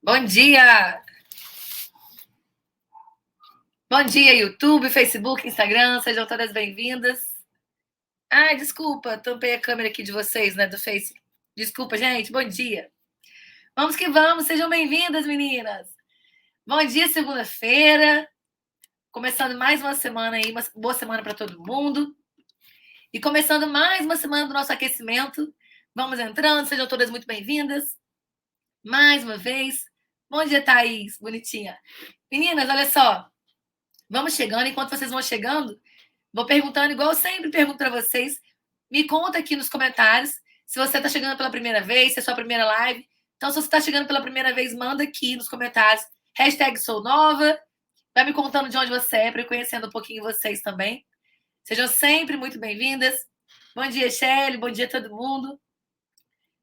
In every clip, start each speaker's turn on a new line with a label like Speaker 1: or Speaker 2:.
Speaker 1: Bom dia! Bom dia, YouTube, Facebook, Instagram, sejam todas bem-vindas. Ai, desculpa, tampei a câmera aqui de vocês, né, do Face. Desculpa, gente, bom dia. Vamos que vamos, sejam bem-vindas, meninas. Bom dia, segunda-feira. Começando mais uma semana aí, uma boa semana para todo mundo. E começando mais uma semana do nosso aquecimento. Vamos entrando, sejam todas muito bem-vindas. Mais uma vez. Bom dia, Thaís, bonitinha. Meninas, olha só. Vamos chegando, enquanto vocês vão chegando, vou perguntando, igual eu sempre pergunto para vocês. Me conta aqui nos comentários se você está chegando pela primeira vez, se é a sua primeira live. Então, se você está chegando pela primeira vez, manda aqui nos comentários. #sounova. Vai me contando de onde você é, para eu conhecendo um pouquinho vocês também. Sejam sempre muito bem-vindas. Bom dia, Shelly. Bom dia a todo mundo.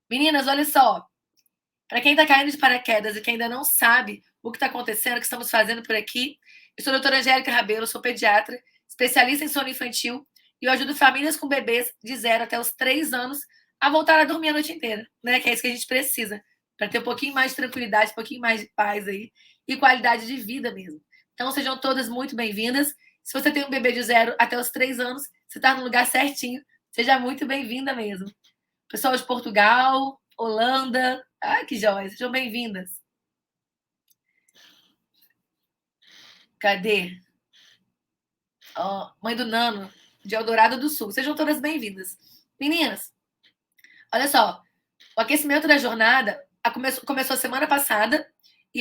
Speaker 1: Meninas, olha só. Para quem está caindo de paraquedas e que ainda não sabe o que está acontecendo, o que estamos fazendo por aqui, eu sou a doutora Angélica Rabelo, sou pediatra, especialista em sono infantil, e eu ajudo famílias com bebês de 0 até os 3 anos a voltar a dormir a noite inteira, né? Que é isso que a gente precisa, para ter um pouquinho mais de tranquilidade, um pouquinho mais de paz aí, e qualidade de vida mesmo. Então, sejam todas muito bem-vindas. Se você tem um bebê de 0 até os 3 anos, você está no lugar certinho. Seja muito bem-vinda mesmo. Pessoal de Portugal, Holanda, que joia, sejam bem-vindas. Cadê? Mãe do Nano, de Eldorado do Sul. Sejam todas bem-vindas. Meninas, olha só. O aquecimento da jornada começou semana passada,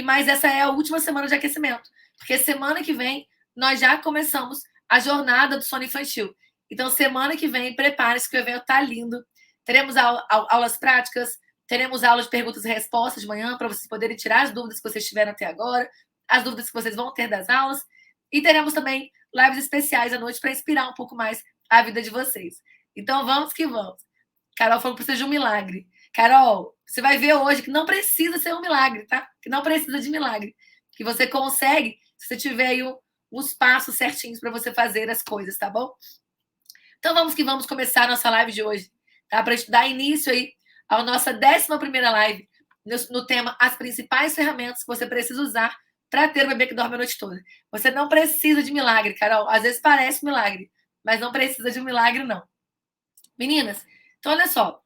Speaker 1: mas essa é a última semana de aquecimento. Porque semana que vem nós já começamos a jornada do sono infantil. Então, semana que vem, prepare-se que o evento está lindo. Teremos aulas práticas, teremos aulas de perguntas e respostas de manhã para vocês poderem tirar as dúvidas que vocês tiveram até agora, as dúvidas que vocês vão ter das aulas. E teremos também lives especiais à noite para inspirar um pouco mais a vida de vocês. Então, vamos que vamos. Carol falou que precisa de um milagre. Carol, você vai ver hoje que não precisa ser um milagre, tá? Que não precisa de milagre. Que você consegue se você tiver aí os passos certinhos para você fazer as coisas, tá bom? Então, vamos que vamos começar a nossa live de hoje, tá? Para dar início aí à nossa 11ª live no tema As Principais Ferramentas que você precisa usar para ter um bebê que dorme a noite toda. Você não precisa de milagre, Carol. Às vezes parece milagre, mas não precisa de um milagre, não. Meninas, então olha só.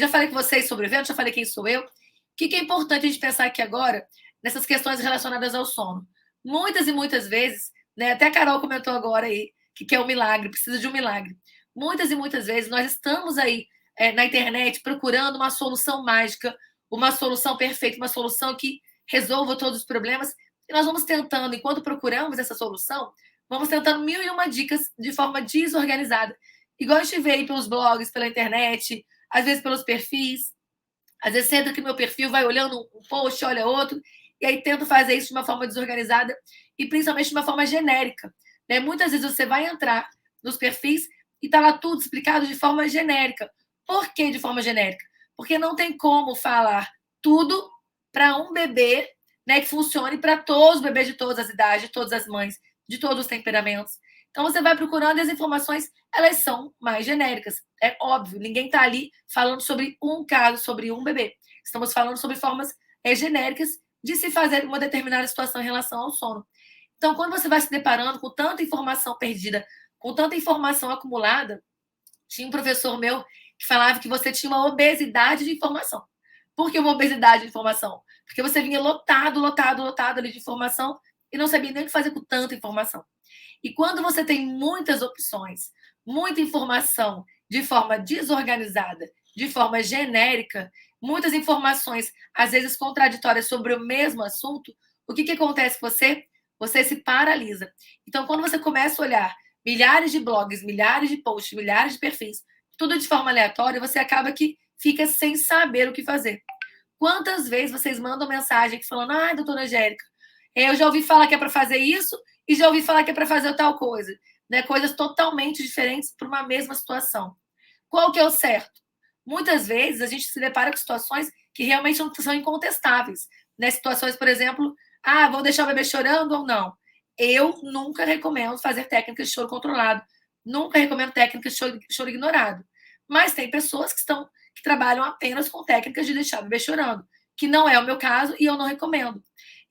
Speaker 1: Já falei com vocês sobre o evento, já falei quem sou eu. O que é importante a gente pensar aqui agora nessas questões relacionadas ao sono? Muitas e muitas vezes, né, até a Carol comentou agora aí que quer um milagre, precisa de um milagre. Muitas e muitas vezes nós estamos aí na internet procurando uma solução mágica, uma solução perfeita, uma solução que resolva todos os problemas. E nós vamos tentando, enquanto procuramos essa solução, vamos tentando 1001 dicas de forma desorganizada. Igual a gente vê aí pelos blogs, pela internet, às vezes pelos perfis. Às vezes você entra aqui no meu perfil, vai olhando um post, olha outro, e aí tento fazer isso de uma forma desorganizada e principalmente de uma forma genérica. Né? Muitas vezes você vai entrar nos perfis e está lá tudo explicado de forma genérica. Por que de forma genérica? Porque não tem como falar tudo para um bebê, né, que funcione para todos os bebês de todas as idades, de todas as mães, de todos os temperamentos. Então você vai procurando e as informações, elas são mais genéricas. É óbvio, ninguém está ali falando sobre um caso, sobre um bebê. Estamos falando sobre formas genéricas de se fazer uma determinada situação em relação ao sono. Então, quando você vai se deparando com tanta informação perdida, com tanta informação acumulada, tinha um professor meu que falava que você tinha uma obesidade de informação. Por que uma obesidade de informação? Porque você vinha lotado ali de informação e não sabia nem o que fazer com tanta informação. E quando você tem muitas opções, muita informação de forma desorganizada, de forma genérica, muitas informações, às vezes contraditórias sobre o mesmo assunto, o que acontece com você? Você se paralisa. Então, quando você começa a olhar milhares de blogs, milhares de posts, milhares de perfis, tudo de forma aleatória, você acaba que fica sem saber o que fazer. Quantas vezes vocês mandam mensagem falando, doutora Angélica, eu já ouvi falar que é para fazer isso e já ouvi falar que é para fazer tal coisa. Né? Coisas totalmente diferentes para uma mesma situação. Qual que é o certo? Muitas vezes a gente se depara com situações que realmente não são incontestáveis. Né? Situações, por exemplo, vou deixar o bebê chorando ou não? Eu nunca recomendo fazer técnicas de choro controlado. Nunca recomendo técnicas de choro ignorado. Mas tem pessoas que trabalham apenas com técnicas de deixar o bebê chorando. que não é o meu caso e eu não recomendo.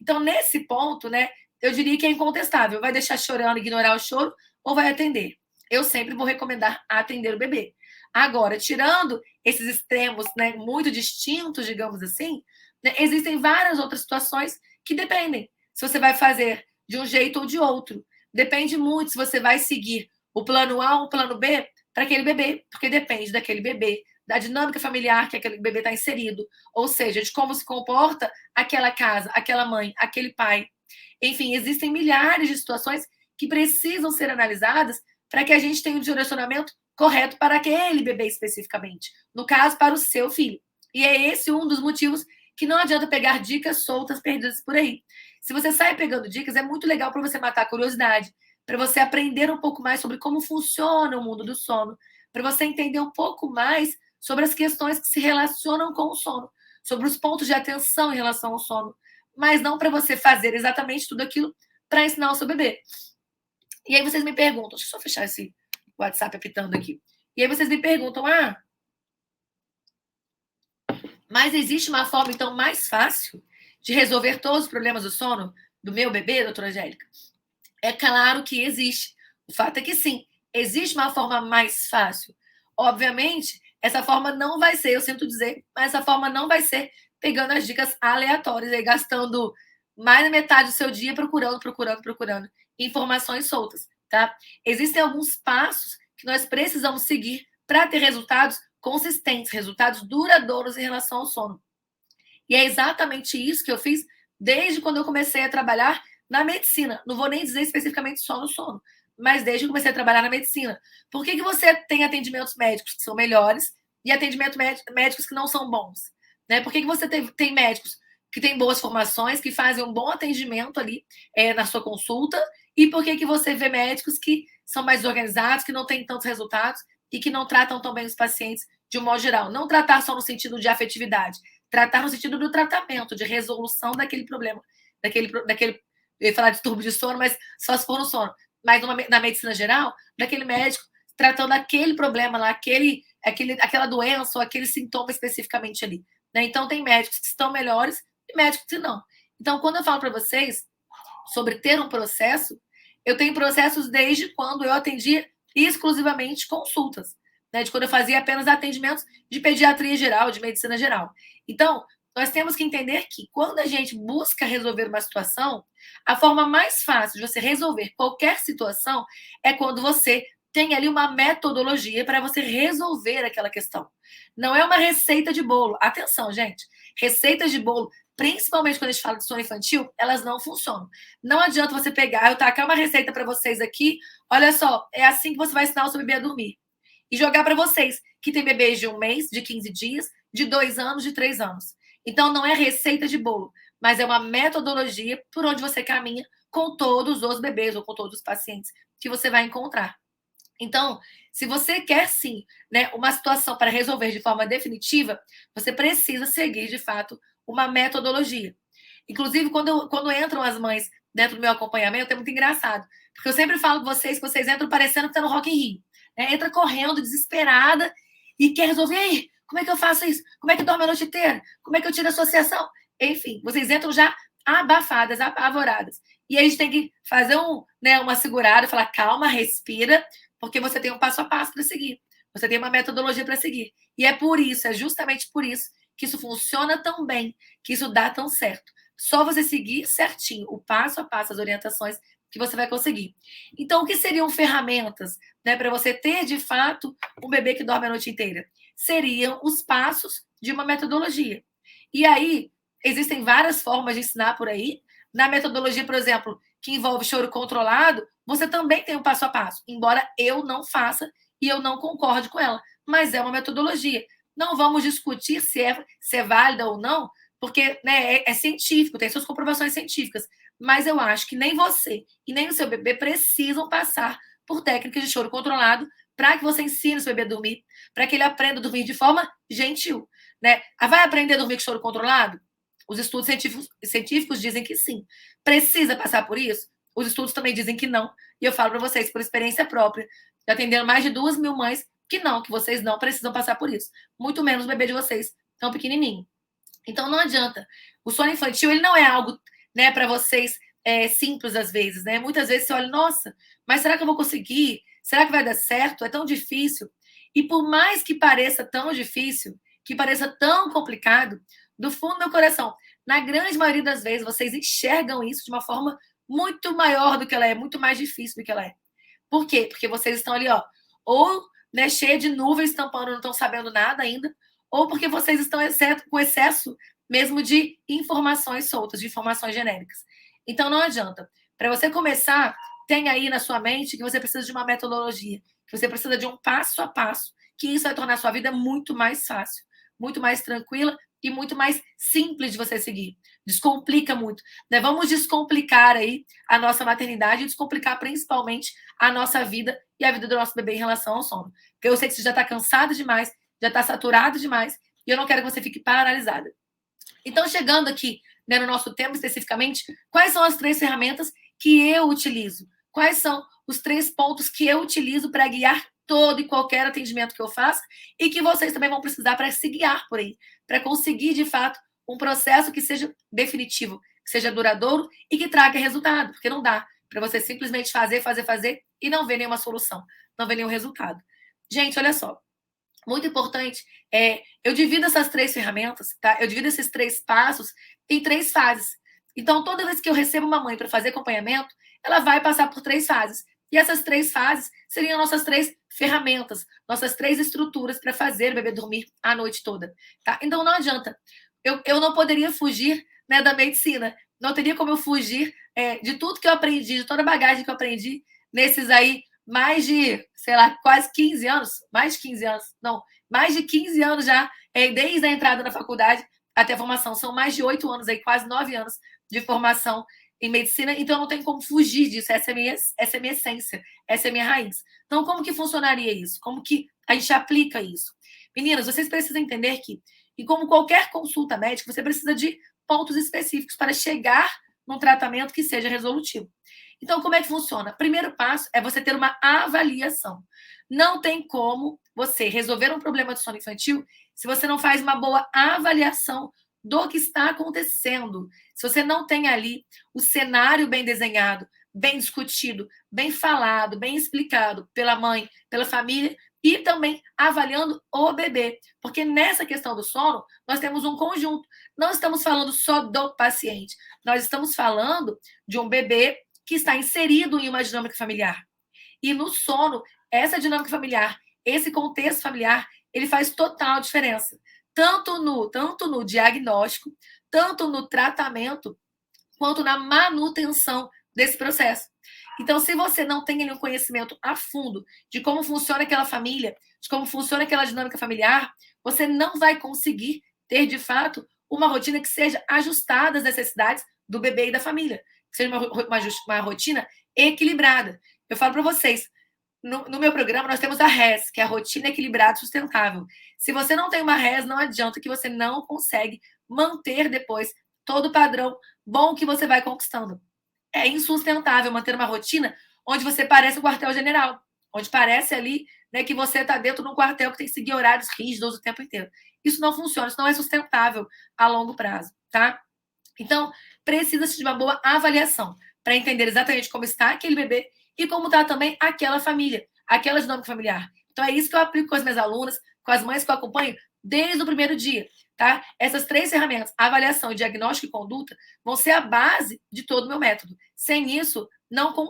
Speaker 1: Então, nesse ponto, né, eu diria que é incontestável. Vai deixar chorando, ignorar o choro ou vai atender? Eu sempre vou recomendar atender o bebê. Agora, tirando esses extremos, né, muito distintos, digamos assim, né, existem várias outras situações que dependem se você vai fazer de um jeito ou de outro. Depende muito se você vai seguir o plano A ou o plano B para aquele bebê, porque depende daquele bebê, da dinâmica familiar que aquele bebê está inserido, ou seja, de como se comporta aquela casa, aquela mãe, aquele pai. Enfim, existem milhares de situações que precisam ser analisadas para que a gente tenha um direcionamento correto para aquele bebê especificamente. No caso, para o seu filho. E é esse um dos motivos que não adianta pegar dicas soltas perdidas por aí. Se você sai pegando dicas, é muito legal para você matar a curiosidade, para você aprender um pouco mais sobre como funciona o mundo do sono, para você entender um pouco mais sobre as questões que se relacionam com o sono, sobre os pontos de atenção em relação ao sono, mas não para você fazer exatamente tudo aquilo para ensinar o seu bebê. E aí vocês me perguntam, deixa eu só fechar esse WhatsApp apitando aqui. E aí vocês me perguntam, mas existe uma forma, então, mais fácil de resolver todos os problemas do sono do meu bebê, doutora Angélica? É claro que existe. O fato é que sim, existe uma forma mais fácil. Obviamente, essa forma não vai ser, eu sinto dizer, mas essa forma não vai ser pegando as dicas aleatórias e gastando mais da metade do seu dia procurando informações soltas, tá? Existem alguns passos que nós precisamos seguir para ter resultados consistentes, resultados duradouros em relação ao sono. E é exatamente isso que eu fiz desde quando eu comecei a trabalhar na medicina. Não vou nem dizer especificamente só no sono, mas desde que eu comecei a trabalhar na medicina. Por que você tem atendimentos médicos que são melhores e atendimentos médicos que não são bons? Né? Por que você tem médicos que têm boas formações, que fazem um bom atendimento ali na sua consulta, e por que você vê médicos que são mais organizados, que não têm tantos resultados e que não tratam tão bem os pacientes de um modo geral? Não tratar só no sentido de afetividade, tratar no sentido do tratamento, de resolução daquele problema, daquele eu ia falar de distúrbio de sono, mas só se for no sono. Mas na medicina geral, daquele médico tratando aquele problema lá, aquela doença ou aquele sintoma especificamente ali. Né? Então, tem médicos que estão melhores e médicos que não. Então, quando eu falo para vocês sobre ter um processo, eu tenho processos desde quando eu atendia exclusivamente consultas, né? De quando eu fazia apenas atendimentos de pediatria geral, de medicina geral. Então, nós temos que entender que quando a gente busca resolver uma situação, a forma mais fácil de você resolver qualquer situação é quando você tem ali uma metodologia para você resolver aquela questão. Não é uma receita de bolo. Atenção, gente. Receitas de bolo, principalmente quando a gente fala de sono infantil, elas não funcionam. Não adianta você pegar, eu tacar uma receita para vocês aqui, olha só, é assim que você vai ensinar o seu bebê a dormir. E jogar para vocês, que tem bebês de 1 mês, de 15 dias, de 2 anos, de 3 anos. Então, não é receita de bolo, mas é uma metodologia por onde você caminha com todos os bebês ou com todos os pacientes que você vai encontrar. Então, se você quer sim, né, uma situação para resolver de forma definitiva, você precisa seguir de fato uma metodologia. Inclusive, quando entram as mães dentro do meu acompanhamento, é muito engraçado, porque eu sempre falo com vocês que vocês entram parecendo que está no Rock in Rio, né? Entra correndo, desesperada e quer resolver. Aí, como é que eu faço isso? Como é que dorme a noite inteira? Como é que eu tiro a associação? Enfim, vocês entram já abafadas, apavoradas. E a gente tem que fazer uma segurada, falar calma, respira, porque você tem um passo a passo para seguir. Você tem uma metodologia para seguir. E é por isso, é justamente por isso que isso funciona tão bem, que isso dá tão certo. Só você seguir certinho, o passo a passo, as orientações, que você vai conseguir. Então, o que seriam ferramentas, né, para você ter, de fato, um bebê que dorme a noite inteira? Seriam os passos de uma metodologia. E aí, existem várias formas de ensinar por aí. Na metodologia, por exemplo, que envolve choro controlado, você também tem um passo a passo, embora eu não faça e eu não concorde com ela. Mas é uma metodologia. Não vamos discutir se é válida ou não, porque né, é científico, tem suas comprovações científicas. Mas eu acho que nem você e nem o seu bebê precisam passar por técnicas de choro controlado para que você ensine o seu bebê a dormir, para que ele aprenda a dormir de forma gentil. Né? Vai aprender a dormir com choro controlado? Os estudos científicos dizem que sim. Precisa passar por isso? Os estudos também dizem que não. E eu falo para vocês, por experiência própria, atendendo mais de 2.000 mães, que vocês não precisam passar por isso. Muito menos o bebê de vocês, tão pequenininho. Então, não adianta. O sono infantil, ele não é algo, né, para vocês simples às vezes, né? Muitas vezes você olha, nossa, mas será que eu vou conseguir? Será que vai dar certo? É tão difícil. E por mais que pareça tão difícil, que pareça tão complicado, do fundo do meu coração, na grande maioria das vezes, vocês enxergam isso de uma forma muito maior do que ela é, muito mais difícil do que ela é. Por quê? Porque vocês estão ali, ó, ou né, cheia de nuvens tampando, não estão sabendo nada ainda, ou porque vocês estão com excesso mesmo de informações soltas, de informações genéricas. Então não adianta. Para você começar, tem aí na sua mente que você precisa de uma metodologia, que você precisa de um passo a passo, que isso vai tornar a sua vida muito mais fácil, muito mais tranquila e muito mais simples de você seguir. Descomplica muito. Né? Vamos descomplicar aí a nossa maternidade e descomplicar principalmente a nossa vida e a vida do nosso bebê em relação ao sono. Porque eu sei que você já está cansado demais, já está saturado demais, e eu não quero que você fique paralisada. Então, chegando aqui né, no nosso tema especificamente, quais são as 3 ferramentas que eu utilizo? Quais são os 3 pontos que eu utilizo para guiar todo e qualquer atendimento que eu faça e que vocês também vão precisar para se guiar por aí, para conseguir, de fato, um processo que seja definitivo, que seja duradouro e que traga resultado, porque não dá para você simplesmente fazer e não ver nenhuma solução, não ver nenhum resultado. Gente, olha só, muito importante, eu divido essas 3 ferramentas, tá? Eu divido esses 3 passos em 3 fases. Então, toda vez que eu recebo uma mãe para fazer acompanhamento, ela vai passar por 3 fases. E essas 3 fases seriam nossas 3 ferramentas, nossas 3 estruturas para fazer o bebê dormir a noite toda. Tá? Então, não adianta. Eu não poderia fugir né, da medicina. Não teria como eu fugir de tudo que eu aprendi, de toda a bagagem que eu aprendi nesses aí mais de, sei lá, quase 15 anos, mais de 15 anos, não, mais de 15 anos já, desde a entrada na faculdade até a formação. São mais de 8 anos aí, quase 9 anos de formação em medicina, então não tem como fugir disso. Essa é a minha essência, essa é a minha raiz. Então, como que funcionaria isso? Como que a gente aplica isso? Meninas, vocês precisam entender que, e como qualquer consulta médica, você precisa de pontos específicos para chegar num tratamento que seja resolutivo. Então, como é que funciona? Primeiro passo é você ter uma avaliação. Não tem como você resolver um problema de sono infantil se você não faz uma boa avaliação do que está acontecendo. Se você não tem ali o cenário bem desenhado, bem discutido, bem falado, bem explicado pela mãe, pela família e também avaliando o bebê. Porque nessa questão do sono, nós temos um conjunto. Não estamos falando só do paciente, nós estamos falando de um bebê que está inserido em uma dinâmica familiar. E no sono, essa dinâmica familiar, esse contexto familiar, ele faz total diferença. Tanto no diagnóstico, tanto no tratamento, quanto na manutenção desse processo. Então, se você não tem ali um conhecimento a fundo de como funciona aquela família, de como funciona aquela dinâmica familiar, você não vai conseguir ter, de fato, uma rotina que seja ajustada às necessidades do bebê e da família, que seja uma rotina equilibrada. Eu falo para vocês, no meu programa, nós temos a RES, que é a rotina equilibrada e sustentável. Se você não tem uma RES, não adianta que você não consegue manter depois todo o padrão bom que você vai conquistando. É insustentável manter uma rotina onde você parece o quartel-general, onde parece ali né, que você está dentro de um quartel que tem que seguir horários rígidos o tempo inteiro. Isso não funciona, isso não é sustentável a longo prazo, tá? Então, precisa-se de uma boa avaliação para entender exatamente como está aquele bebê e como está também aquela família, aquela dinâmica familiar. Então, é isso que eu aplico com as minhas alunas, com as mães que eu acompanho desde o primeiro dia. Tá? Essas 3 ferramentas, avaliação, diagnóstico e conduta, vão ser a base de todo o meu método. Sem isso,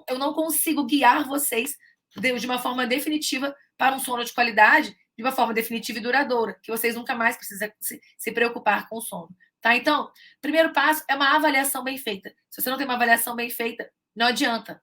Speaker 1: eu não consigo guiar vocês de uma forma definitiva para um sono de qualidade, de uma forma definitiva e duradoura, que vocês nunca mais precisam se preocupar com o sono. Tá? Então, primeiro passo é uma avaliação bem feita. Se você não tem uma avaliação bem feita, não adianta.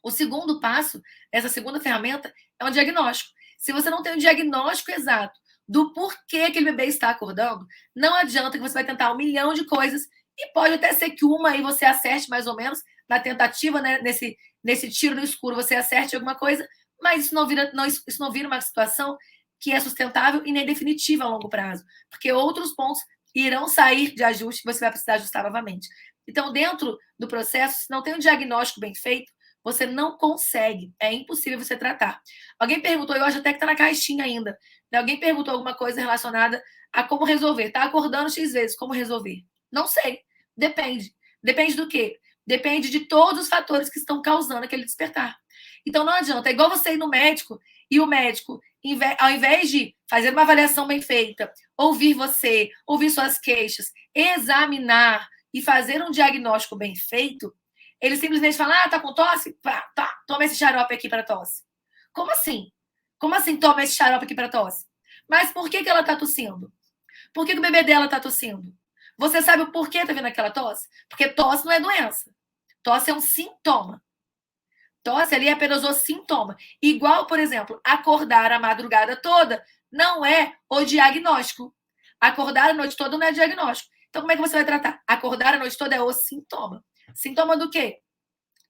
Speaker 1: O segundo passo, essa segunda ferramenta, é um diagnóstico. Se você não tem um diagnóstico exato do porquê aquele bebê está acordando, não adianta que você vai tentar 1 milhão de coisas e pode até ser que uma aí você acerte mais ou menos na tentativa, né, nesse tiro no escuro, você acerte alguma coisa, mas isso não vira uma situação que é sustentável e nem definitiva a longo prazo, porque outros pontos irão sair de ajuste e você vai precisar ajustar novamente. Então, dentro do processo, se não tem um diagnóstico bem feito, Você não consegue, é impossível você tratar. Alguém perguntou, eu acho até que está na caixinha ainda, né? Alguém perguntou alguma coisa relacionada a como resolver. Está acordando X vezes, como resolver? Não sei, depende. Depende do quê? Depende de todos os fatores que estão causando aquele despertar. Então não adianta, é igual você ir no médico e o médico, ao invés de fazer uma avaliação bem feita, ouvir você, ouvir suas queixas, examinar e fazer um diagnóstico bem feito, ele simplesmente fala: tá com tosse? Tá, toma esse xarope aqui para tosse. Como assim? Como assim toma esse xarope aqui para tosse? Mas por que ela tá tossindo? Por que o bebê dela tá tossindo? Você sabe o porquê tá vindo aquela tosse? Porque tosse não é doença. Tosse é um sintoma. Tosse ali é apenas o sintoma. Igual, por exemplo, acordar a madrugada toda não é o diagnóstico. Acordar a noite toda não é diagnóstico. Então, como é que você vai tratar? Acordar a noite toda é o sintoma. Sintoma do quê?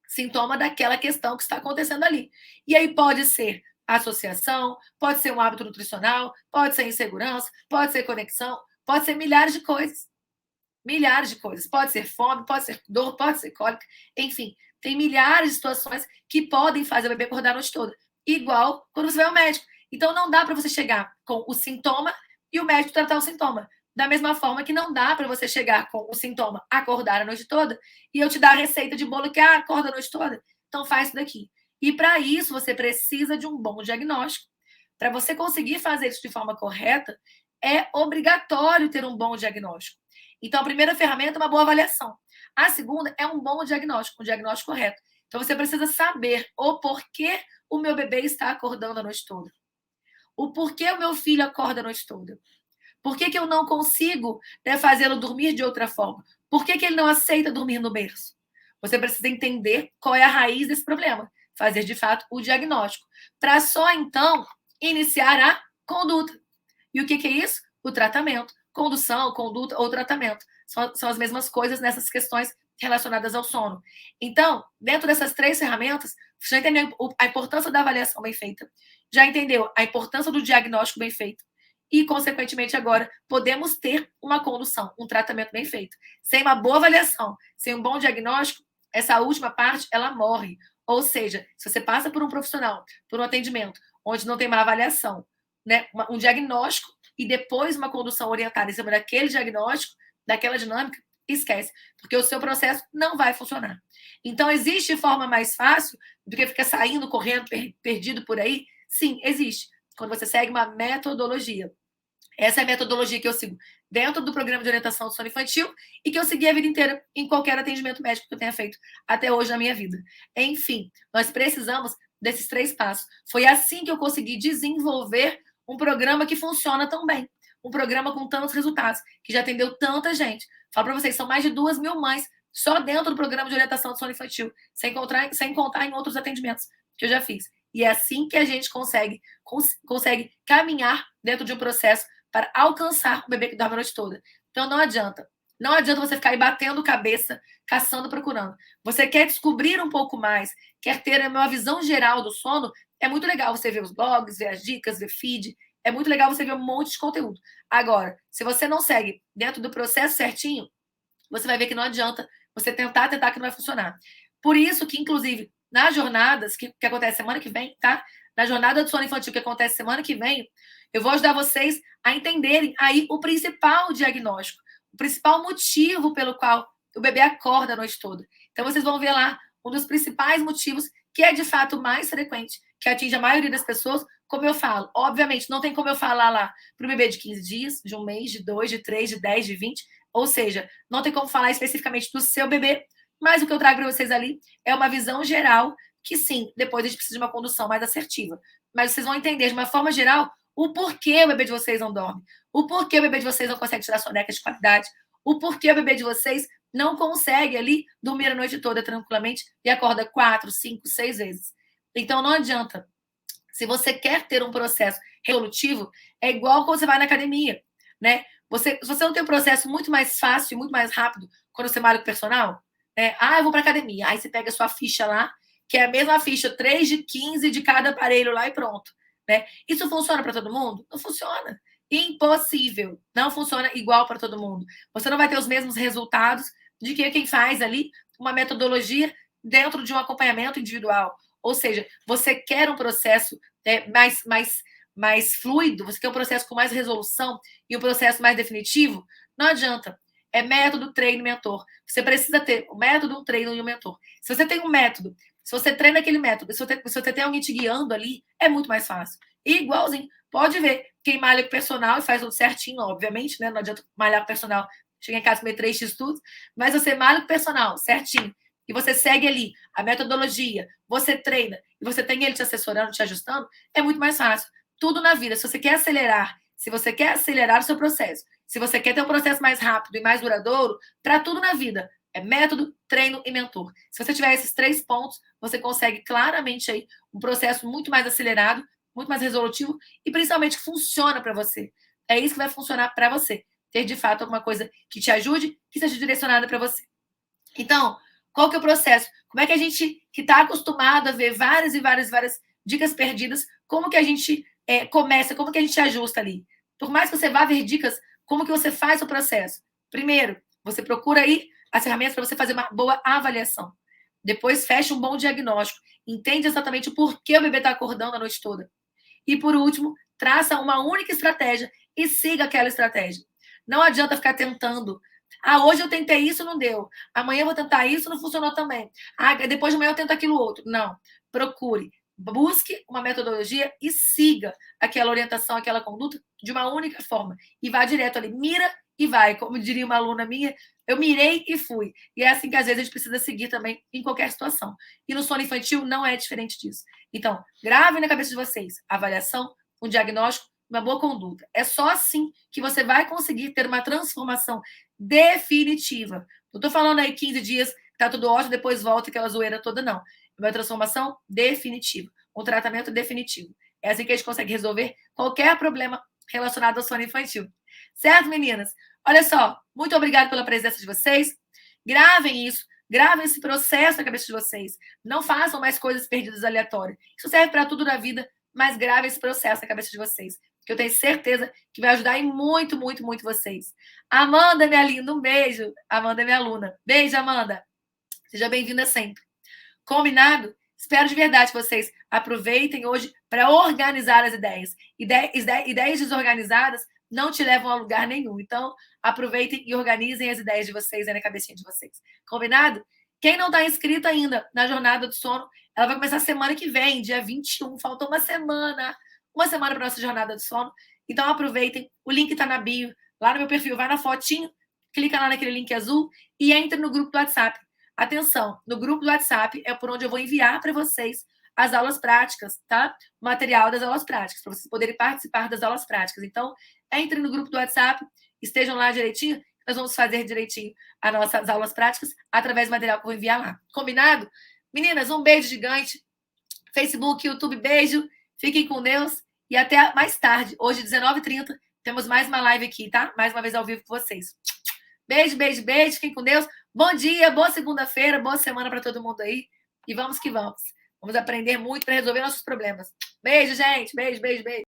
Speaker 1: Sintoma daquela questão que está acontecendo ali. E aí pode ser associação, pode ser um hábito nutricional, pode ser insegurança, pode ser conexão, pode ser milhares de coisas. Milhares de coisas. Pode ser fome, pode ser dor, pode ser cólica, enfim. Tem milhares de situações que podem fazer o bebê acordar a noite toda. Igual quando você vai ao médico. Então não dá para você chegar com o sintoma e o médico tratar o sintoma. Da mesma forma que não dá para você chegar com o sintoma, acordar a noite toda, e eu te dar a receita de bolo que acorda a noite toda. Então faz isso daqui. E para isso você precisa de um bom diagnóstico. Para você conseguir fazer isso de forma correta, é obrigatório ter um bom diagnóstico. Então, a primeira ferramenta é uma boa avaliação. A segunda é um bom diagnóstico, um diagnóstico correto. Então, você precisa saber o porquê o meu bebê está acordando a noite toda. O porquê o meu filho acorda a noite toda. Por que eu não consigo, né, fazê-lo dormir de outra forma? Por que ele não aceita dormir no berço? Você precisa entender qual é a raiz desse problema. Fazer, de fato, o diagnóstico. Para só, então, iniciar a conduta. E o que é isso? O tratamento. Condução, conduta ou tratamento. São as mesmas coisas nessas questões relacionadas ao sono. Então, dentro dessas três ferramentas, você já entendeu a importância da avaliação bem feita, já entendeu a importância do diagnóstico bem feito e, consequentemente, agora podemos ter uma condução, um tratamento bem feito. Sem uma boa avaliação, sem um bom diagnóstico, essa última parte, ela morre. Ou seja, se você passa por um profissional, por um atendimento, onde não tem uma avaliação, né, um diagnóstico e depois uma condução orientada em cima daquele diagnóstico, daquela dinâmica, esquece, porque o seu processo não vai funcionar. Então, existe forma mais fácil do que ficar saindo, correndo, perdido por aí? Sim, existe. Quando você segue uma metodologia. Essa é a metodologia que eu sigo dentro do programa de orientação do sono infantil e que eu segui a vida inteira em qualquer atendimento médico que eu tenha feito até hoje na minha vida. Enfim, nós precisamos desses três passos. Foi assim que eu consegui desenvolver um programa que funciona tão bem. Um programa com tantos resultados, que já atendeu tanta gente. Falo para vocês, são mais de 2.000 mães só dentro do programa de orientação do sono infantil, sem contar em outros atendimentos que eu já fiz. E é assim que a gente consegue caminhar dentro de um processo para alcançar o bebê que dorme a noite toda. Então não adianta. Não adianta você ficar aí batendo cabeça, caçando, procurando. Você quer descobrir um pouco mais, quer ter uma visão geral do sono, é muito legal você ver os blogs, ver as dicas, ver feed. É muito legal você ver um monte de conteúdo. Agora, se você não segue dentro do processo certinho, você vai ver que não adianta você tentar que não vai funcionar. Por isso que, inclusive, nas jornadas que acontece semana que vem, tá? Na jornada do sono infantil que acontece semana que vem, eu vou ajudar vocês a entenderem aí o principal diagnóstico, o principal motivo pelo qual o bebê acorda a noite toda. Então, vocês vão ver lá um dos principais motivos que é, de fato, mais frequente, que atinge a maioria das pessoas, como eu falo. Obviamente, não tem como eu falar lá para o bebê de 15 dias, de um mês, de 2, de 3, de 10, de 20, ou seja, não tem como falar especificamente do seu bebê, mas o que eu trago para vocês ali é uma visão geral que, sim, depois a gente precisa de uma condução mais assertiva. Mas vocês vão entender, de uma forma geral, o porquê o bebê de vocês não dorme, o porquê o bebê de vocês não consegue tirar soneca de qualidade, o porquê o bebê de vocês não consegue ali dormir a noite toda tranquilamente e acorda 4, 5, 6 vezes. Então, não adianta. Se você quer ter um processo resolutivo, é igual quando você vai na academia, né? Se você não tem um processo muito mais fácil, muito mais rápido, quando você malha com o personal, né? Eu vou para academia. Aí você pega a sua ficha lá, que é a mesma ficha, 3 de 15 de cada aparelho lá e pronto. Né? Isso funciona para todo mundo? Não funciona. Impossível. Não funciona igual para todo mundo. Você não vai ter os mesmos resultados de que quem faz ali uma metodologia dentro de um acompanhamento individual. Ou seja, você quer um processo mais fluido, você quer um processo com mais resolução e um processo mais definitivo, não adianta. É método, treino, mentor. Você precisa ter o método, um treino e um mentor. Se você tem um método, se você treina aquele método, se você tem alguém te guiando ali, é muito mais fácil. E igualzinho, pode ver, quem malha com personal e faz tudo certinho, obviamente, né? Não adianta malhar com personal, chega em casa comer 3 x-tudo, mas você malha com personal certinho, e você segue ali a metodologia, você treina, e você tem ele te assessorando, te ajustando, é muito mais fácil. Tudo na vida, se você quer acelerar o seu processo, se você quer ter um processo mais rápido e mais duradouro, para tudo na vida, é método, treino e mentor. Se você tiver esses 3 pontos, você consegue claramente aí um processo muito mais acelerado, muito mais resolutivo e principalmente que funciona para você. É isso que vai funcionar para você. Ter de fato alguma coisa que te ajude, que seja direcionada para você. Então, qual que é o processo? Como é que a gente, que está acostumado a ver várias e várias dicas perdidas, como que a gente começa, como que a gente ajusta ali? Por mais que você vá ver dicas, como que você faz o processo? Primeiro, você procura aí as ferramentas para você fazer uma boa avaliação. Depois, fecha um bom diagnóstico. Entende exatamente o porquê o bebê está acordando a noite toda. E, por último, traça uma única estratégia e siga aquela estratégia. Não adianta ficar tentando. Ah, hoje eu tentei isso, não deu. Amanhã eu vou tentar isso, não funcionou também. Ah, depois de amanhã eu tento aquilo outro. Não. Procure. Busque uma metodologia e siga aquela orientação, aquela conduta de uma única forma. E vá direto ali. Mira e vai. Como diria uma aluna minha, eu mirei e fui. E é assim que às vezes a gente precisa seguir também em qualquer situação. E no sono infantil não é diferente disso. Então, grave na cabeça de vocês. Avaliação, um diagnóstico, uma boa conduta. É só assim que você vai conseguir ter uma transformação definitiva. Não estou falando aí 15 dias, tá tudo ótimo, depois volta aquela zoeira toda, não. É uma transformação definitiva. Um tratamento definitivo. É assim que a gente consegue resolver qualquer problema relacionado ao sono infantil. Certo, meninas? Olha só, muito obrigada pela presença de vocês. Gravem isso, gravem esse processo na cabeça de vocês. Não façam mais coisas perdidas aleatórias. Isso serve para tudo na vida, mas gravem esse processo na cabeça de vocês, que eu tenho certeza que vai ajudar em muito, muito, muito vocês. Amanda, minha linda, um beijo. Amanda é minha aluna. Beijo, Amanda. Seja bem-vinda sempre. Combinado? Espero de verdade que vocês aproveitem hoje para organizar as ideias. Ideias desorganizadas não te levam a lugar nenhum. Então, aproveitem e organizem as ideias de vocês aí na cabecinha de vocês. Combinado? Quem não está inscrito ainda na Jornada do Sono, ela vai começar semana que vem, dia 21. Faltou uma semana. Uma semana para a nossa Jornada do Sono. Então, aproveitem. O link está na bio. Lá no meu perfil, vai na fotinho, clica lá naquele link azul e entre no grupo do WhatsApp. Atenção, no grupo do WhatsApp é por onde eu vou enviar para vocês as aulas práticas, tá? O material das aulas práticas, para vocês poderem participar das aulas práticas. Então, entre no grupo do WhatsApp, estejam lá direitinho, nós vamos fazer direitinho as nossas aulas práticas através do material que eu vou enviar lá. Combinado? Meninas, um beijo gigante. Facebook, YouTube, beijo. Fiquem com Deus e até mais tarde. Hoje, 19h30, temos mais uma live aqui, tá? Mais uma vez ao vivo com vocês. Beijo, beijo, beijo. Fiquem com Deus. Bom dia, boa segunda-feira, boa semana para todo mundo aí. E vamos que vamos. Vamos aprender muito para resolver nossos problemas. Beijo, gente. Beijo, beijo, beijo.